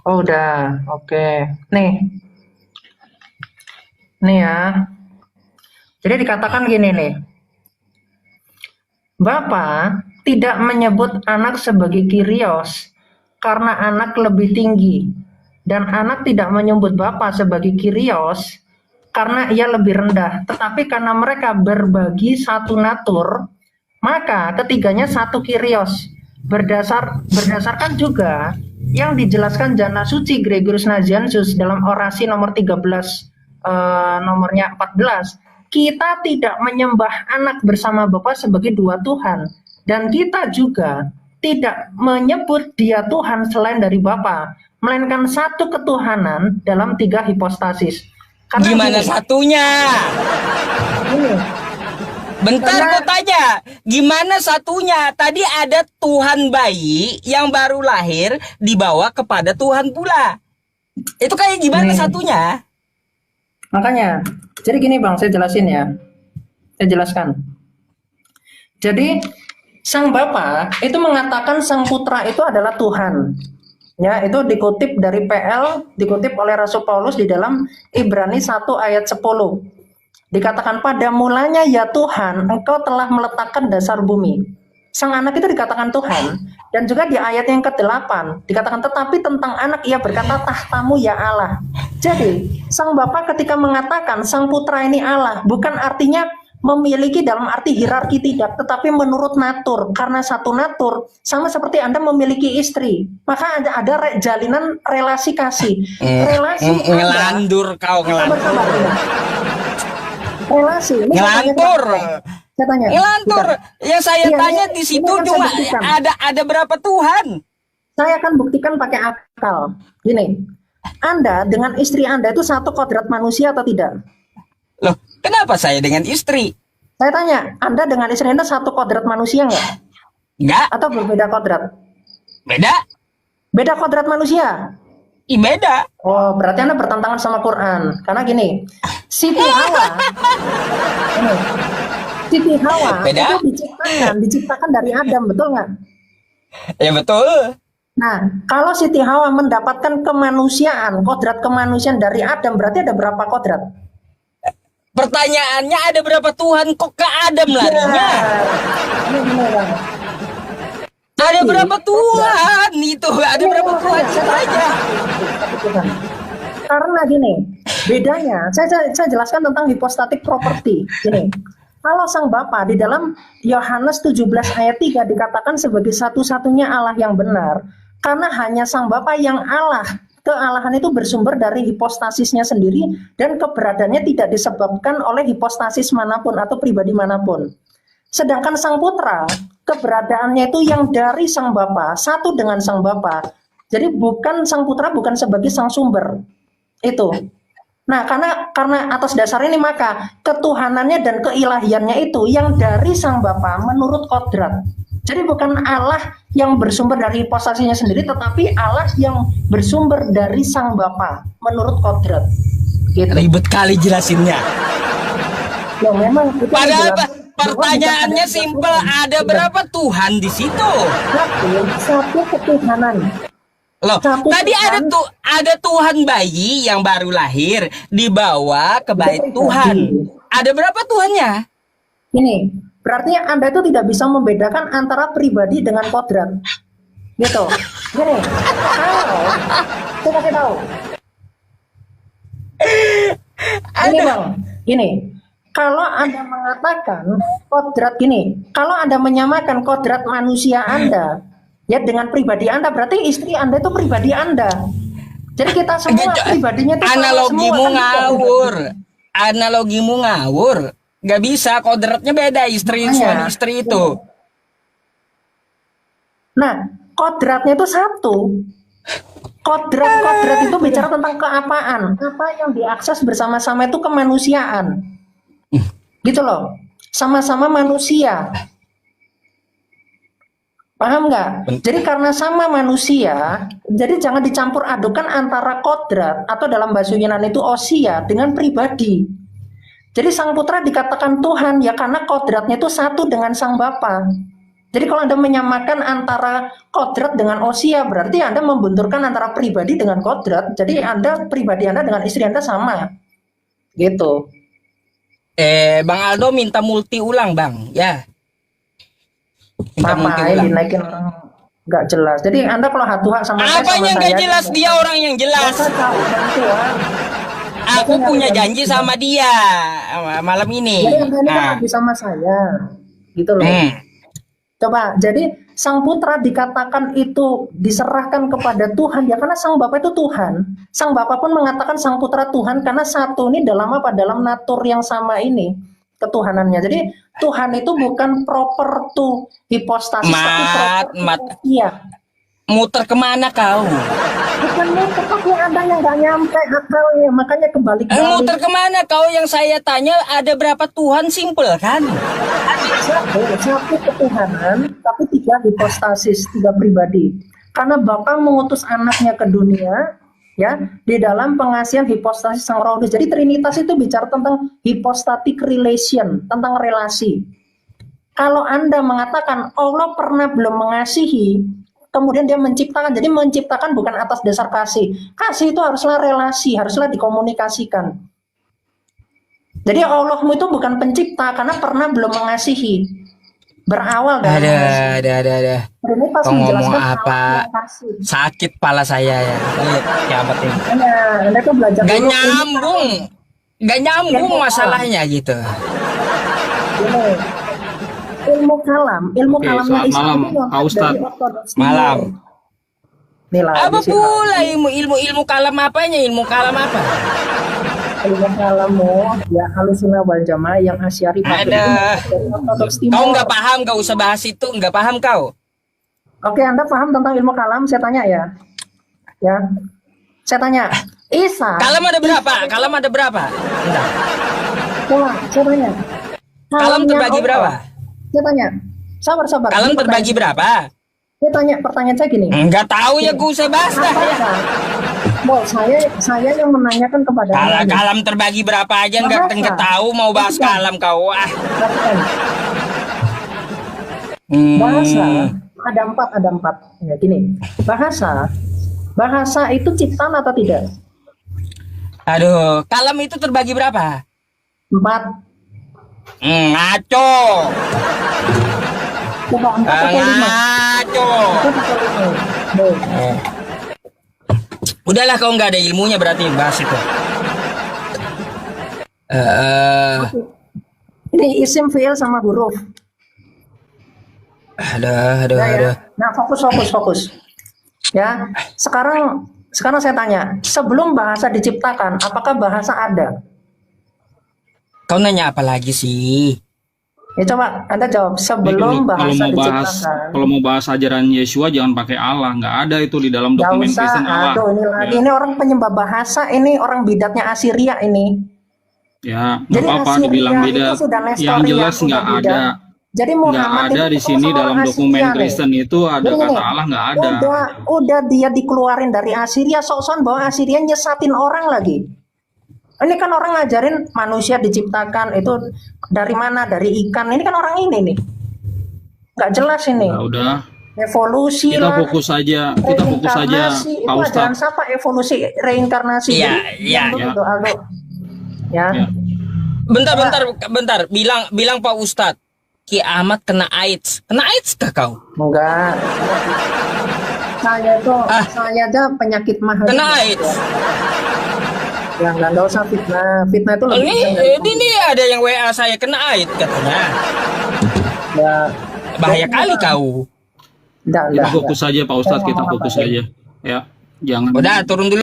Oh, udah. Oke. Nih, nih ya. Jadi dikatakan gini nih. Bapa tidak menyebut anak sebagai Kyrios karena anak lebih tinggi dan anak tidak menyebut Bapa sebagai Kyrios karena ia lebih rendah, tetapi karena mereka berbagi satu natur, maka ketiganya satu Kyrios. Berdasarkan juga yang dijelaskan Jana Suci Gregorius Nazianzus dalam orasi nomor 13 nomornya 14, kita tidak menyembah anak bersama Bapa sebagai dua Tuhan, dan kita juga tidak menyebut dia Tuhan selain dari Bapa, melainkan satu ketuhanan dalam tiga hipostasis. Karena Gimana gini, satunya? gini, Bentar, karena gue tanya, gimana satunya? Tadi ada Tuhan bayi yang baru lahir dibawa kepada Tuhan pula. Itu kayak gimana nih, satunya? makanya, jadi gini Bang, saya jelasin ya, saya jelaskan. Jadi Sang Bapa itu mengatakan Sang Putra itu adalah Tuhan. Ya, itu dikutip dari PL, dikutip oleh Rasul Paulus di dalam Ibrani 1 ayat 10. Dikatakan pada mulanya ya Tuhan, engkau telah meletakkan dasar bumi. Sang anak itu dikatakan Tuhan. Dan juga di ayat yang ke-8 dikatakan tetapi tentang anak ia berkata tahtamu ya Allah. Jadi Sang Bapa ketika mengatakan Sang Putra ini Allah, bukan artinya memiliki dalam arti hierarki tidak, tetapi menurut natur. Karena satu natur, sama seperti Anda memiliki istri, maka ada jalinan relasi kasih. Relasi Anda, Ngelandur kau, sabar, sabar, ngelandur. ya. Relasi, ini Ngelantur. saya tanya, Ngelantur. bukan. Yang saya Iya, tanya ini di situ kan saya cuma buktikan. ada berapa Tuhan? Saya akan buktikan pakai akal. Gini, Anda dengan istri Anda itu satu kodrat manusia atau tidak? Loh, kenapa saya dengan istri? Saya tanya, Anda dengan istri Anda satu kodrat manusia nggak? Enggak, Atau berbeda kodrat? beda. Beda kodrat manusia. Beda. Oh, berarti Anda bertentangan sama Quran. Karena gini, Siti Hawa, ini, Siti Hawa Beda. itu diciptakan dari Adam, betul nggak? Ya betul. Nah, kalau Siti Hawa mendapatkan kemanusiaan, kodrat kemanusiaan dari Adam, berarti ada berapa kodrat? Pertanyaannya ada berapa Tuhan kok ke Adam larinya? Ini beneran. Ada Jadi, berapa Tuhan itu? Ada Iya, berapa Tuhan makanya itu aja? Karena gini, bedanya, saya jelaskan tentang hipostatik property. Gini, kalau Sang Bapa di dalam Yohanes 17 ayat 3 dikatakan sebagai satu-satunya Allah yang benar, karena hanya Sang Bapa yang Allah. Kealahan itu bersumber dari hipostasisnya sendiri dan keberadaannya tidak disebabkan oleh hipostasis manapun atau pribadi manapun. Sedangkan Sang Putra, keberadaannya itu yang dari Sang Bapa, satu dengan Sang Bapa. Jadi bukan Sang Putra bukan sebagai sang sumber. Itu. Nah, karena atas dasar ini maka ketuhanannya dan keilahiannya itu yang dari Sang Bapa menurut kodrat. Jadi bukan Allah yang bersumber dari hipostasisnya sendiri, tetapi Allah yang bersumber dari Sang Bapa menurut kodrat. Gitu. Ribet kali jelasinnya. Ya memang itu Padahal jelas. pertanyaannya simpel, ada berapa Tuhan di situ? Satu ketuhanan. Loh, Satu tadi Tuhan. ada Tuhan bayi yang baru lahir dibawa ke bait Tuhan. Ada berapa Tuhannya? Ini berarti Anda itu tidak bisa membedakan antara pribadi dengan kodrat. Gitu. Gini, kalau saya kasih tahu. Ini Bang, gini. Kalau Anda mengatakan kodrat gini, kalau Anda menyamakan kodrat manusia Anda ya dengan pribadi Anda, berarti istri Anda itu pribadi Anda. Jadi kita semua pribadinya itu Analogimu semua, kan? ngawur. Analogimu ngawur. Gak bisa, kodratnya beda istri Makanya. suami istri itu. Nah, kodratnya itu satu. Kodrat itu bicara tentang keapaan. Apa yang diakses bersama-sama itu kemanusiaan. Gitu loh. Sama-sama manusia. Paham nggak? Jadi karena sama manusia, jadi jangan dicampur adukan antara kodrat atau dalam bahasa Yunani itu ousia dengan pribadi. Jadi Sang Putra dikatakan Tuhan ya karena kodratnya itu satu dengan Sang Bapa. Jadi kalau Anda menyamakan antara kodrat dengan osia, berarti Anda membenturkan antara pribadi dengan kodrat. Jadi pribadi Anda dengan istri Anda sama. Gitu. Bang Aldo minta multi ulang, Bang. Ya. Minta multi Ngapain ulang. dinaikin orang nggak jelas. Jadi Anda kalau hatuhan sama saya, Apanya sama nggak saya, jelas? Dia orang yang jelas. Masa tahu bantuan. Aku punya janji sama dia malam ini. Jadi Anda ini kan Nah. habis sama saya. Gitu loh. Coba, jadi sang putra dikatakan itu diserahkan kepada Tuhan ya karena sang Bapa itu Tuhan. Sang Bapa pun mengatakan sang putra Tuhan karena satu ini dalam apa? Dalam natur yang sama ini ketuhanannya. Jadi Tuhan itu bukan proper to hipostasis tapi proper to iya. Muter kemana kau? Bukan muter tapi ada yang nggak nyampe akalnya, makanya kebalik-balik. Muter kemana kau? Yang saya tanya ada berapa Tuhan, simple kan? Satu ketuhanan, tapi tiga hipostasis, tiga pribadi. Karena Bapa mengutus anaknya ke dunia, ya, di dalam pengasihan hipostasis Sang Roh Kudus. Jadi Trinitas itu bicara tentang hypostatic relation, tentang relasi. Kalau Anda mengatakan Allah pernah belum mengasihi, kemudian dia menciptakan, jadi menciptakan bukan atas dasar kasih. Kasih itu haruslah relasi, haruslah dikomunikasikan. Jadi Allahmu itu bukan pencipta karena pernah belum mengasihi. Berawal dari Ada. Ini pas Kau ngomong menjelaskan apa? Allah yang kasih. Sakit pala saya ya. Lihat kiamat ini. Anda tuh belajar Gak dulu nyambung. Gak nyambung masalahnya gitu. ini. Ilmu Oke, kalamnya selamat Islam malam, itu nyontek Pak Ustadz. dari Ortodoks Malam. Timur. Nih lagi Apa sih, pula ilmu kalam apanya? Ilmu kalam apa? ilmu kalammu ya Ahlussunnah wal Jamaah yang Asy'ari Ada. dari Ortodoks Timur. Kau nggak paham, gak usah bahas itu. Nggak paham kau. Oke, Anda paham tentang ilmu kalam? Saya tanya ya. Ya. Saya tanya, Isa. Kalam ada berapa? Kalam ada berapa? Bentar. Coba, saya tanya. Kalam Kalamnya terbagi Allah. berapa? Saya tanya. Sabar. Kalam Ini terbagi pertanyaan. berapa? Saya tanya, pertanyaan saya gini. Nggak tahu ya, gak usah bahas dah ya. Saya yang menanyakan kepada Kalau Anda. kalam terbagi berapa aja Bahasa. nggak tahu mau bahas Bahasa. kalam kau. Perhatikan. Hmm. Bahasa ada empat. Ya gini. Bahasa itu ciptaan atau tidak? Aduh, kalam itu terbagi berapa? 4. Ngaco. Coba 4 atau 5? Ngaco. 4 atau 5? Baik. Udahlah kau nggak ada ilmunya berarti bahas itu. Ini isim fiil sama huruf. Aduh. Ya. Nah, fokus. Ya. Sekarang saya tanya, sebelum bahasa diciptakan, apakah bahasa ada? Kau nanya apa lagi sih? Ya coba Anda jawab. Ini Sebelum bahasa kalau diciptakan. mau bahas ajaran Yesua jangan pakai Allah, nggak ada itu di dalam Gak dokumen usah, Kristen Allah. aduh ini lagi. Ya. Ini orang penyembah bahasa, ini orang bidatnya Assyria ini. Ya, nggak Jadi apa-apa Assyria dibilang itu beda. sudah Yang Nestorian, jelas sudah nggak bidat. ada. Jadi Nggak Muhammad ada itu di sini sama dalam orang dokumen Assyria nih. Kristen itu ada Jadi kata gini, Allah nggak ada. Udah dia dikeluarin dari Assyria, sok-sokan bahwa Assyria nyesatin orang lagi. Ini kan orang ngajarin manusia diciptakan itu dari mana? Dari ikan. Ini kan orang ini nih. Nggak jelas ini. Ya udah, Evolusi kita lah. fokus saja, Reinkarnasi, Pak itu ajaran Ustadz. siapa? Evolusi, reinkarnasi. Iya, Jadi, iya, yang iya. dulu, Aldo. Ya. Ya. Bentar. Bilang Pak Ustadz. Kiamat kena AIDS. Kena AIDS kah kau? Enggak. Saya aja penyakit mah. Kena AIDS. Ya enggak usah fitnah. Fitnah itu lebih Ini ada yang WA saya kena AIDS katanya. ya, Bahaya kali kau. enggak. Kita fokus saja Pak Ustadz, kita fokus saja. Ya, jangan. Udah turun dulu.